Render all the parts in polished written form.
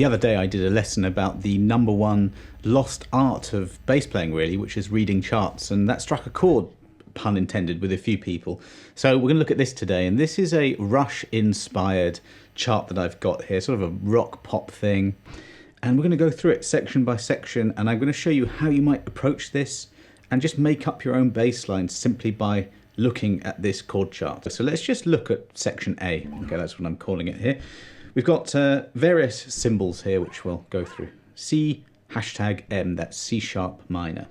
The other day I did a lesson about the number one lost art of bass playing, really, which is reading charts, and that struck a chord, pun intended, with a few people. So we're going to look at this today, and this is a Rush-inspired chart that I've got here, sort of a rock pop thing, and we're going to go through it section by section, and I'm going to show you how you might approach this and just make up your own bass lines simply by looking at this chord chart. So let's just look at section A. Okay, that's what I'm calling it here. We've got various symbols here which we'll go through. C #M, that's C sharp minor.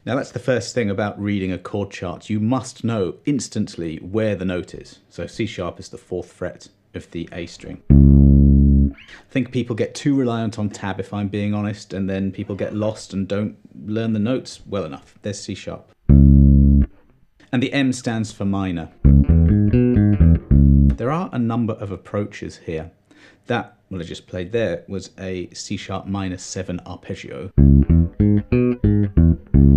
Now that's the first thing about reading a chord chart. You must know instantly where the note is. So C sharp is the 4th fret of the A string. I think people get too reliant on tab, if I'm being honest, and then people get lost and don't learn the notes well enough. There's C sharp. And the M stands for minor. There are a number of approaches here. That, what I just played there, was a C sharp minor 7 arpeggio.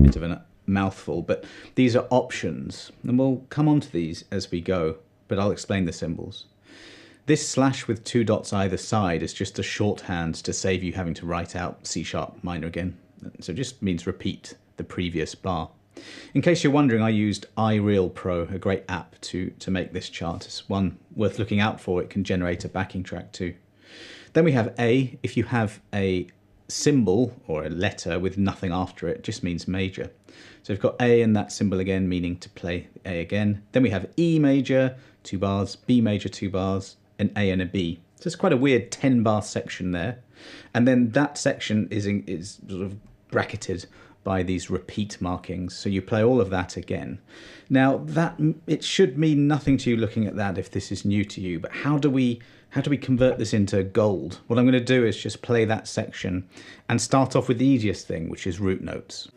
Bit of a mouthful, but these are options, and we'll come on to these as we go, but I'll explain the symbols. This slash with 2 dots either side is just a shorthand to save you having to write out C sharp minor again. So it just means repeat the previous bar. In case you're wondering, I used iReal Pro, a great app to make this chart. It's one worth looking out for. It can generate a backing track too. Then we have A. If you have a symbol or a letter with nothing after it, just means major. So we've got A and that symbol again, meaning to play A again. Then we have E major, 2 bars, B major, 2 bars, an A and a B. So it's quite a weird 10-bar section there. And then that section is sort of bracketed by these repeat markings, so you play all of that again. Now that it should mean nothing to you looking at that if this is new to you, but how do we convert this into gold? What I'm going to do is just play that section and start off with the easiest thing, which is root notes.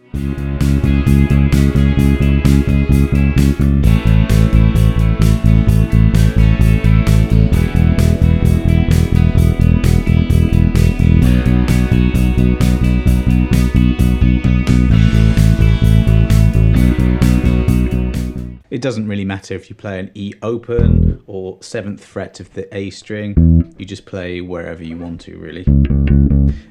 It doesn't really matter if you play an E open or 7th fret of the A string. You just play wherever you want to, really.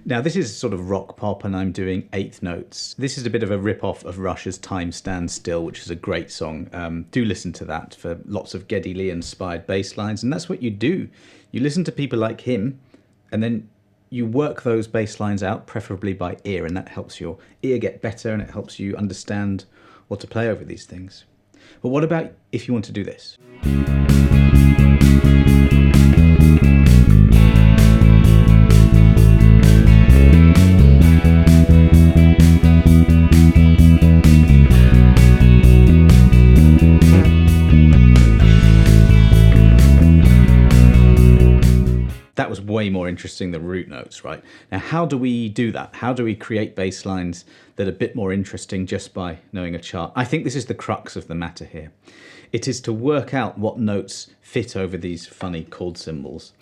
Now this is sort of rock pop and I'm doing 8th notes. This is a bit of a rip-off of Rush's Time Stands Still, which is a great song. Do listen to that for lots of Geddy Lee inspired bass lines, and that's what you do. You listen to people like him and then you work those bass lines out, preferably by ear, and that helps your ear get better and it helps you understand what to play over these things. But what about if you want to do this? That was way more interesting than root notes, right? Now, how do we do that? How do we create bass lines that are a bit more interesting just by knowing a chart? I think this is the crux of the matter here. It is to work out what notes fit over these funny chord symbols.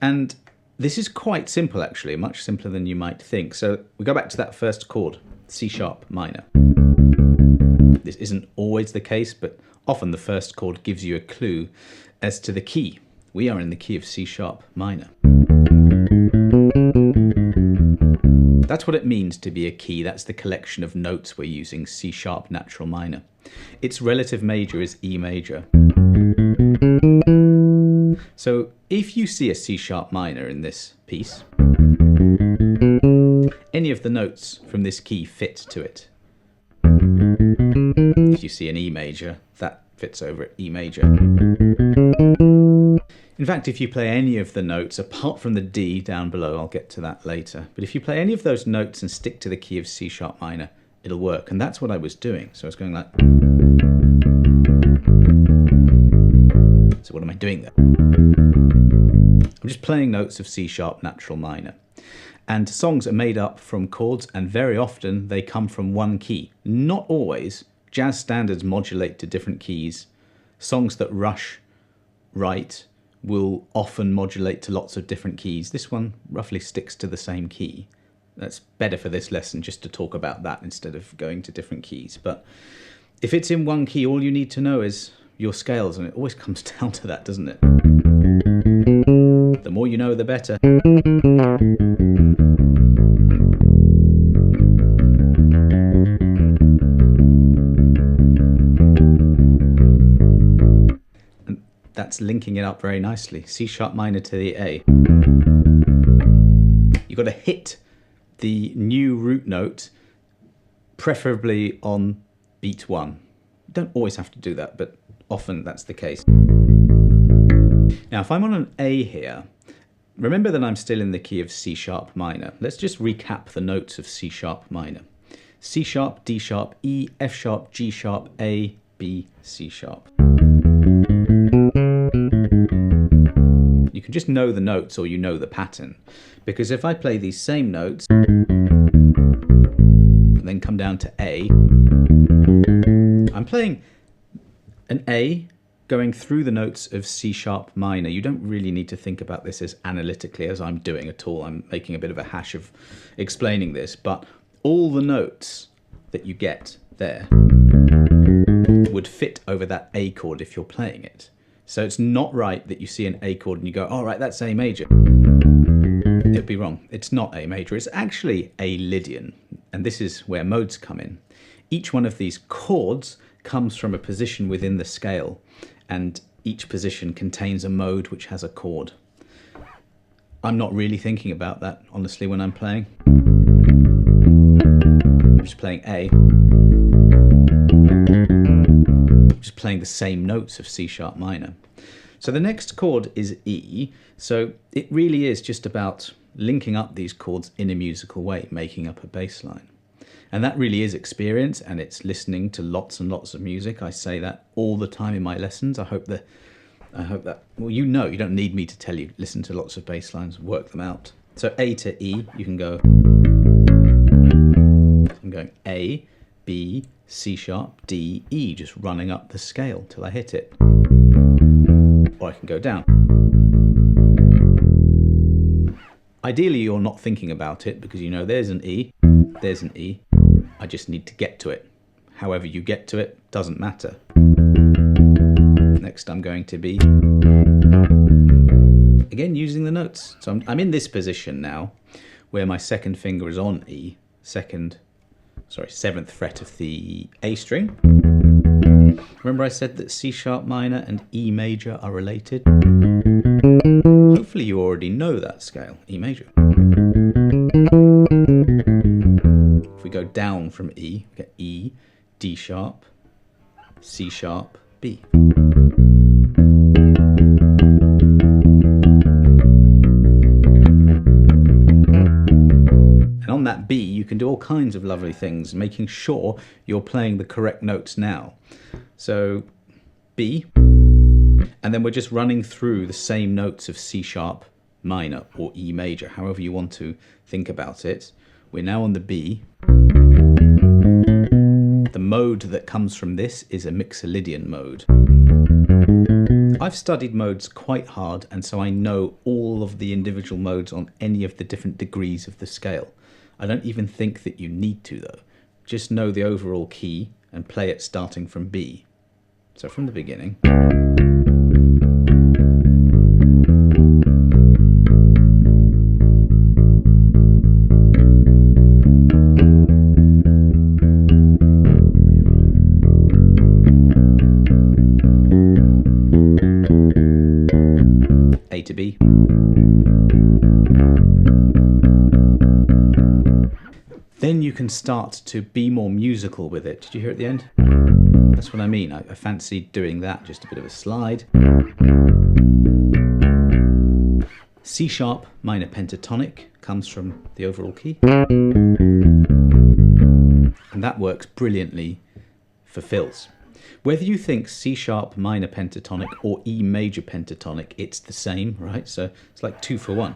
And this is quite simple, actually, much simpler than you might think. So we go back to that first chord, C sharp minor. This isn't always the case, but often the first chord gives you a clue as to the key. We are in the key of C sharp minor. That's what it means to be a key. That's the collection of notes we're using, C sharp natural minor. Its relative major is E major. So if you see a C sharp minor in this piece, any of the notes from this key fit to it. If you see an E major, that fits over E major. In fact, if you play any of the notes, apart from the D down below, I'll get to that later, but if you play any of those notes and stick to the key of C sharp minor, it'll work, and that's what I was doing. So I was going like... So what am I doing there? I'm just playing notes of C sharp natural minor. And songs are made up from chords, and very often they come from one key. Not always. Jazz standards modulate to different keys. Songs that Rush write will often modulate to lots of different keys. This one roughly sticks to the same key. That's better for this lesson just to talk about that instead of going to different keys. But if it's in one key, all you need to know is your scales, and it always comes down to that, doesn't it? The more you know, the better. And that's linking it up very nicely. C sharp minor to the A. You've got to hit the new root note, preferably on beat 1. You don't always have to do that, but often that's the case. Now, if I'm on an A here, remember that I'm still in the key of C sharp minor. Let's just recap the notes of C sharp minor. C sharp, D sharp, E, F sharp, G sharp, A, B, C sharp. You can just know the notes or you know the pattern. Because if I play these same notes, and then come down to A, I'm playing an A going through the notes of C sharp minor. You don't really need to think about this as analytically as I'm doing at all. I'm making a bit of a hash of explaining this, but all the notes that you get there would fit over that A chord if you're playing it. So it's not right that you see an A chord and you go, all right, that's A major. It'd be wrong. It's not A major. It's actually A Lydian. And this is where modes come in. Each one of these chords comes from a position within the scale, and each position contains a mode which has a chord. I'm not really thinking about that, honestly, when I'm playing. I'm just playing A. I'm just playing the same notes of C sharp minor. So the next chord is E, so it really is just about linking up these chords in a musical way, making up a bass line. And that really is experience, and it's listening to lots and lots of music. I say that all the time in my lessons. I hope that, well, you know, you don't need me to tell you, listen to lots of bass lines, work them out. So A to E, you can go, I'm going A, B, C sharp, D, E, just running up the scale till I hit it. Or I can go down. Ideally, you're not thinking about it because you know there's an E, there's an E. I just need to get to it. However you get to it, doesn't matter. Next, I'm going to be, again, using the notes. So I'm in this position now where my second finger is on E, seventh fret of the A string. Remember I said that C sharp minor and E major are related? Hopefully you already know that scale, E major. If we go down from E, we get E, D sharp, C sharp, B. And on that B, you can do all kinds of lovely things, making sure you're playing the correct notes now. So B, and then we're just running through the same notes of C sharp minor or E major, however you want to think about it. We're now on the B. The mode that comes from this is a Mixolydian mode. I've studied modes quite hard, and so I know all of the individual modes on any of the different degrees of the scale. I don't even think that you need to, though. Just know the overall key and play it starting from B. So from the beginning. A to B. Then you can start to be more musical with it. Did you hear at the end? That's what I mean. I fancy doing that, just a bit of a slide. C sharp minor pentatonic comes from the overall key. And that works brilliantly for fills. Whether you think C sharp minor pentatonic or E major pentatonic, it's the same, right? So it's like 2 for 1.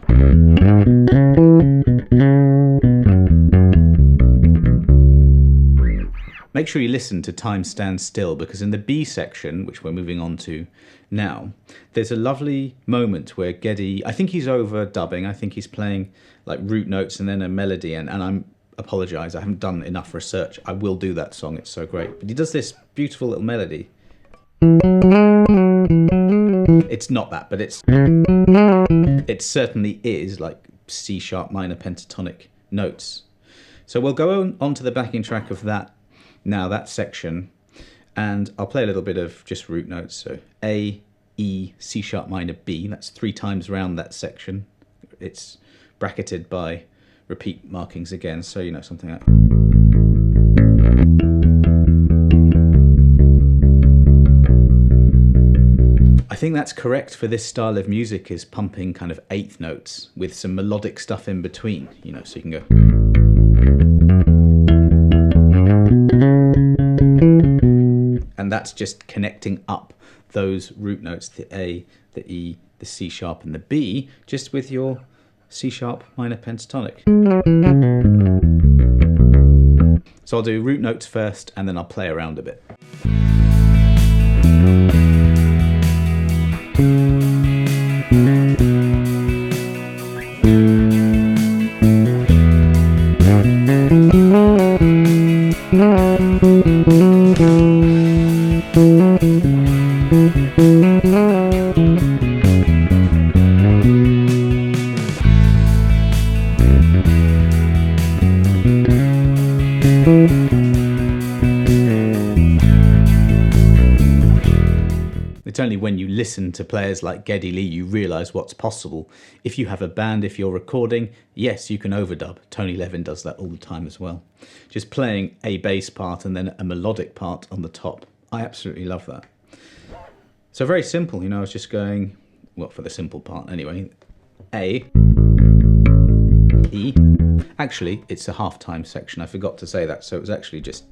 Make sure you listen to Time Stands Still, because in the B section, which we're moving on to now, there's a lovely moment where Geddy, I think he's overdubbing, I think he's playing like root notes and then a melody, and I apologise, I haven't done enough research. I will do that song, it's so great. But he does this beautiful little melody. It's not that, but it certainly is like C sharp minor pentatonic notes. So we'll go on to the backing track of that now, that section, and I'll play a little bit of just root notes. So A, E, C sharp minor, B. That's 3 times around that section. It's bracketed by repeat markings again, so you know, something like... I think that's correct for this style of music, is pumping kind of 8th notes with some melodic stuff in between, you know, so you can go... And that's just connecting up those root notes, the A, the E, the C sharp and the B, just with your C sharp minor pentatonic. So I'll do root notes first and then I'll play around a bit. It's only when you listen to players like Geddy Lee you realise what's possible. If you have a band, if you're recording, yes, you can overdub. Tony Levin does that all the time as well. Just playing a bass part and then a melodic part on the top. I absolutely love that. So very simple, you know, I was just going, well, for the simple part anyway. A, E. Actually, it's a half-time section. I forgot to say that, so it was actually just...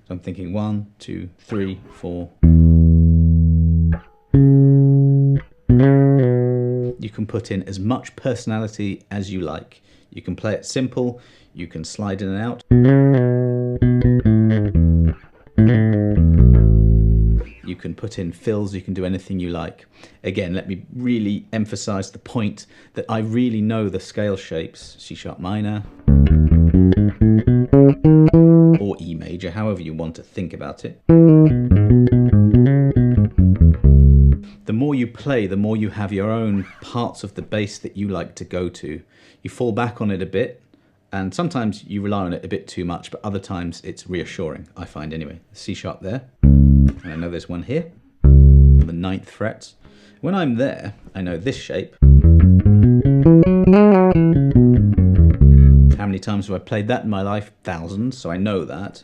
So I'm thinking 1, 2, 3, 4. You can put in as much personality as you like. You can play it simple, you can slide in and out. You can put in fills, you can do anything you like. Again, let me really emphasize the point that I really know the scale shapes, C sharp minor, or E major, however you want to think about it. The more you play, the more you have your own parts of the bass that you like to go to. You fall back on it a bit, and sometimes you rely on it a bit too much, but other times it's reassuring, I find anyway. C sharp there, and I know there's one here, on the 9th fret. When I'm there, I know this shape. How many times have I played that in my life? Thousands, so I know that.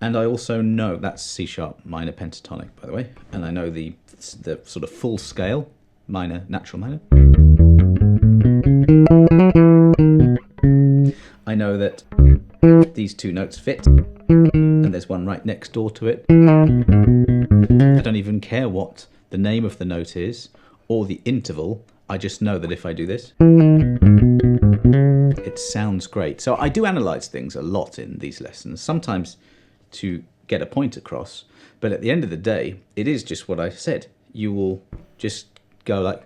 And I also know that's C sharp minor pentatonic, by the way, and I know the sort of full scale minor, natural minor. I know that these 2 notes fit, and there's one right next door to it. I don't even care what the name of the note is or the interval. I just know that if I do this, it sounds great. So I do analyze things a lot in these lessons, sometimes to get a point across, but at the end of the day, it is just what I said. You will just go like,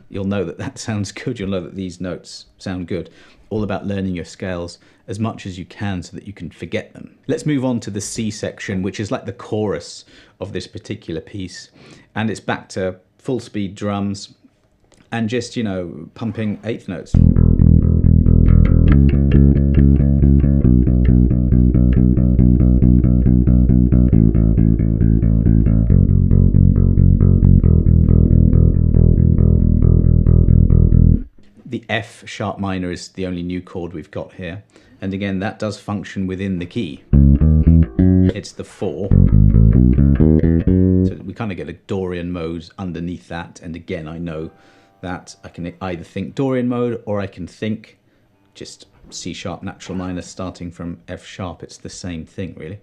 you'll know that that sounds good, you'll know that these notes sound good. All about learning your scales as much as you can so that you can forget them. Let's move on to the C section, which is like the chorus of this particular piece, and it's back to full speed drums and just, you know, pumping 8th notes. The F sharp minor is the only new chord we've got here, and again that does function within the key. It's the 4, so we kind of get a Dorian mode underneath that, and again I know that I can either think Dorian mode or I can think just C sharp natural minor starting from F sharp. It's the same thing really.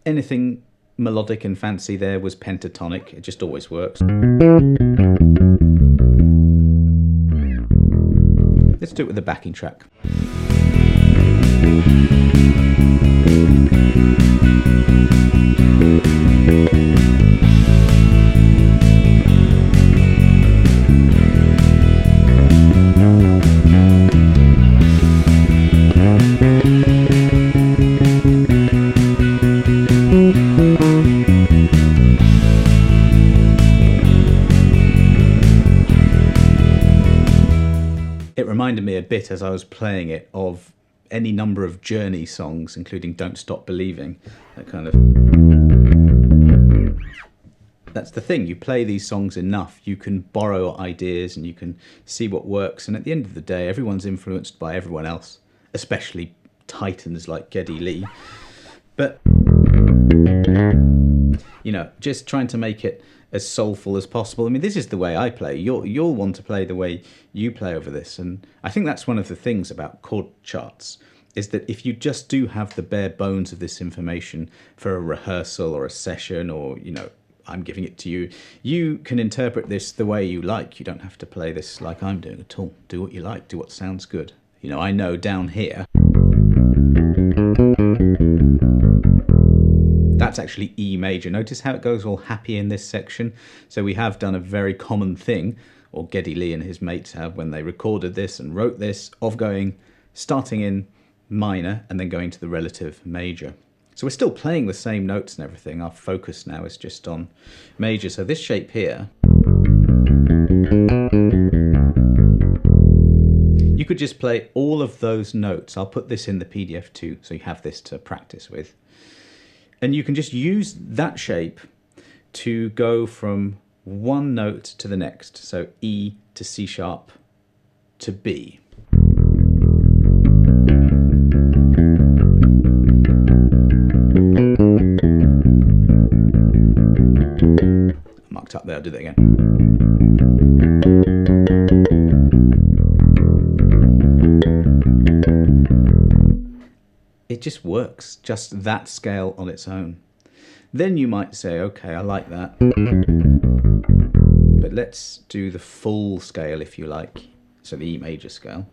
Anything melodic and fancy there was pentatonic. It just always works. Let's do it with the backing track. reminded me a bit as I was playing it of any number of Journey songs, including Don't Stop Believing. That kind of... That's the thing, you play these songs enough, you can borrow ideas and you can see what works, and at the end of the day, everyone's influenced by everyone else, especially titans like Geddy Lee. But, you know, just trying to make it as soulful as possible. I mean, this is the way I play. You'll want to play the way you play over this. And I think that's one of the things about chord charts, is that if you just do have the bare bones of this information for a rehearsal or a session, or, you know, I'm giving it to you, you can interpret this the way you like. You don't have to play this like I'm doing at all. Do what you like, do what sounds good. You know, I know down here, that's actually E major. Notice how it goes all happy in this section. So we have done a very common thing, or Geddy Lee and his mates have when they recorded this and wrote this, of starting in minor and then going to the relative major. So we're still playing the same notes and everything. Our focus now is just on major. So this shape here, you could just play all of those notes. I'll put this in the PDF too, so you have this to practice with. And you can just use that shape to go from one note to the next. So E to C sharp to B. I marked up there, I'll do that again. It just works, just that scale on its own. Then you might say, okay, I like that, but let's do the full scale if you like, so the E major scale.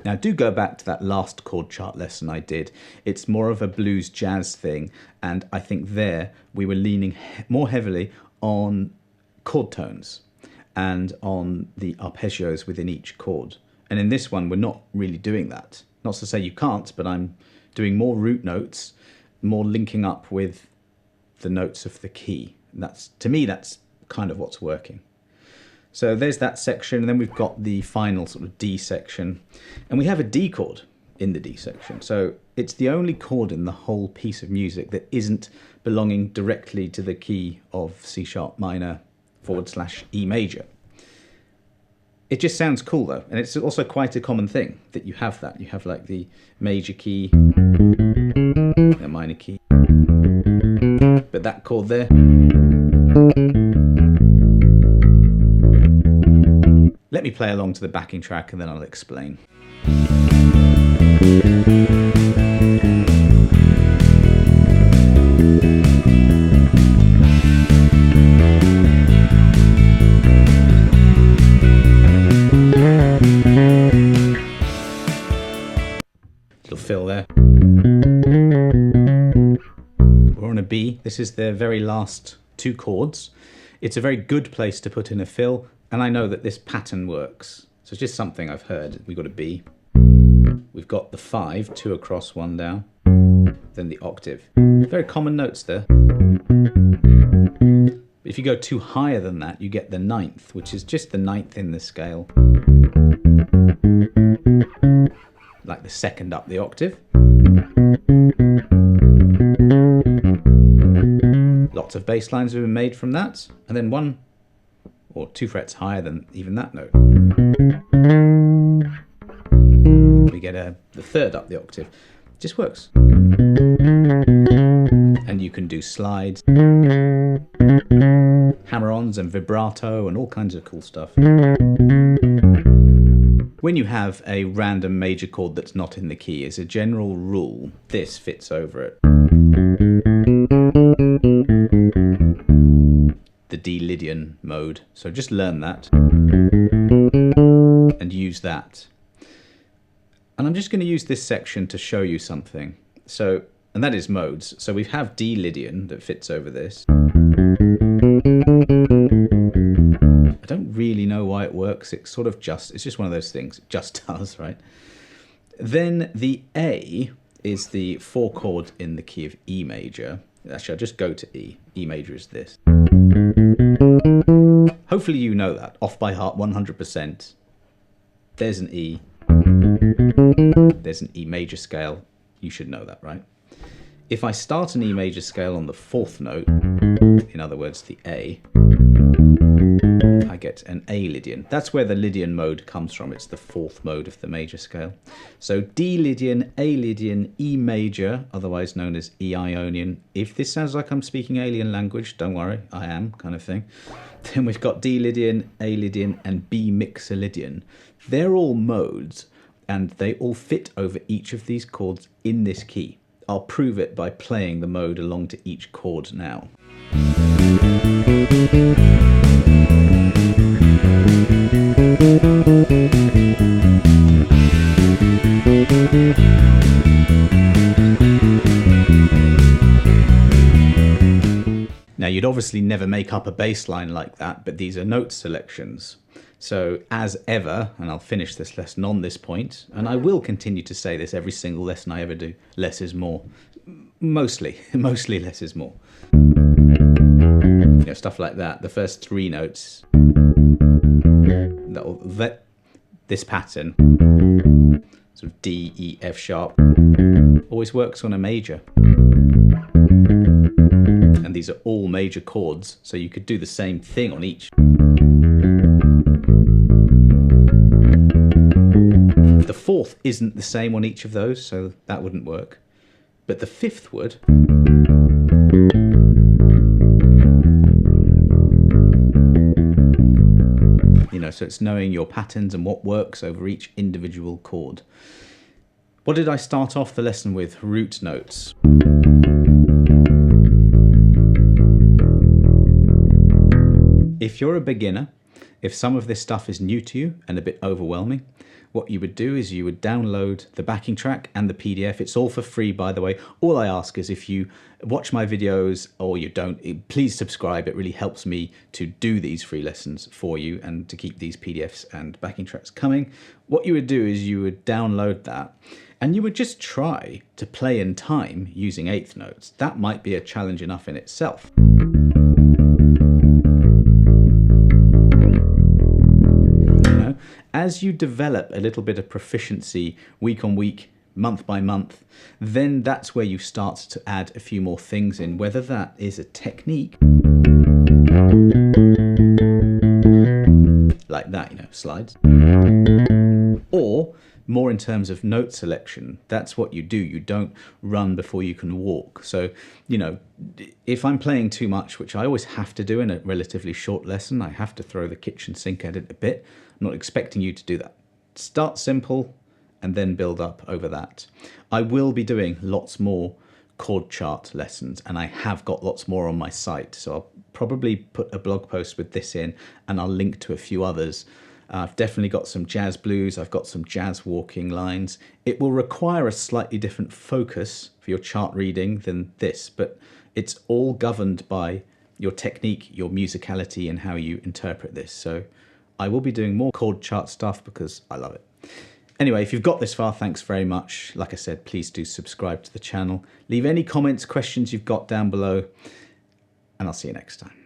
Now do go back to that last chord chart lesson I did. It's more of a blues jazz thing, and I think there we were leaning more heavily on chord tones and on the arpeggios within each chord. And in this one we're not really doing that. Not to say you can't, but I'm doing more root notes, more linking up with the notes of the key. And that's, to me, that's kind of what's working. So there's that section, and then we've got the final sort of D section, and we have a D chord in the D section. So it's the only chord in the whole piece of music that isn't belonging directly to the key of C sharp minor / E major. It just sounds cool though, and it's also quite a common thing that you have that. You have like the major key, a minor key, but that chord there, let me play along to the backing track and then I'll explain. Little fill there. We're on a B. This is the very last two chords. It's a very good place to put in a fill. And I know that this pattern works. So it's just something I've heard. We've got a B. We've got the 5, 2 across, 1 down. Then the octave. Very common notes there. If you go too higher than that, you get the 9th, which is just the 9th in the scale. Like the 2nd up the octave. Lots of bass lines have been made from that. And then 1 or 2 frets higher than even that note, we get the 3rd up the octave. It just works. And you can do slides, hammer-ons and vibrato and all kinds of cool stuff. When you have a random major chord that's not in the key, as a general rule, this fits over it. The D Lydian mode. So just learn that and use that. And I'm just going to use this section to show you something. So, and that is modes. So we have D Lydian that fits over this. why it works. It's sort of it's just one of those things. It just does, right? Then the A is the 4 chord in the key of E major. Actually, I'll just go to E. E major is this. Hopefully you know that. Off by heart 100%. There's an E. There's an E major scale. You should know that, right? If I start an E major scale on the 4th note, in other words, the A, I get an A Lydian. That's where the Lydian mode comes from. It's the 4th mode of the major scale. So D Lydian, A Lydian, E major, otherwise known as E Ionian. If this sounds like I'm speaking alien language, don't worry, I am, kind of thing. Then we've got D Lydian, A Lydian, and B Mixolydian. They're all modes, and they all fit over each of these chords in this key. I'll prove it by playing the mode along to each chord now. Now, you'd obviously never make up a bass line like that, but these are note selections. So as ever, and I'll finish this lesson on this point, and I will continue to say this every single lesson I ever do, less is more. Mostly less is more. You know, stuff like that. The first 3 notes, this pattern, sort of D, E, F sharp, always works on a major. And these are all major chords, so you could do the same thing on each. The 4th isn't the same on each of those, so that wouldn't work. But the 5th would. You know, so it's knowing your patterns and what works over each individual chord. What did I start off the lesson with? Root notes. If you're a beginner, if some of this stuff is new to you and a bit overwhelming, what you would do is you would download the backing track and the PDF. It's all for free, by the way. All I ask is if you watch my videos or you don't, please subscribe. It really helps me to do these free lessons for you and to keep these PDFs and backing tracks coming. What you would do is you would download that and you would just try to play in time using 8th notes. That might be a challenge enough in itself. As you develop a little bit of proficiency week on week, month by month, then that's where you start to add a few more things in, whether that is a technique, like that, you know, slides, or more in terms of note selection. That's what you do. You don't run before you can walk. So, you know, if I'm playing too much, which I always have to do in a relatively short lesson, I have to throw the kitchen sink at it a bit. I'm not expecting you to do that. Start simple and then build up over that. I will be doing lots more chord chart lessons, and I have got lots more on my site. So I'll probably put a blog post with this in, and I'll link to a few others. I've definitely got some jazz blues. I've got some jazz walking lines. It will require a slightly different focus for your chart reading than this, but it's all governed by your technique, your musicality, and how you interpret this. So I will be doing more chord chart stuff because I love it. Anyway, if you've got this far, thanks very much. Like I said, please do subscribe to the channel. Leave any comments, questions you've got down below, and I'll see you next time.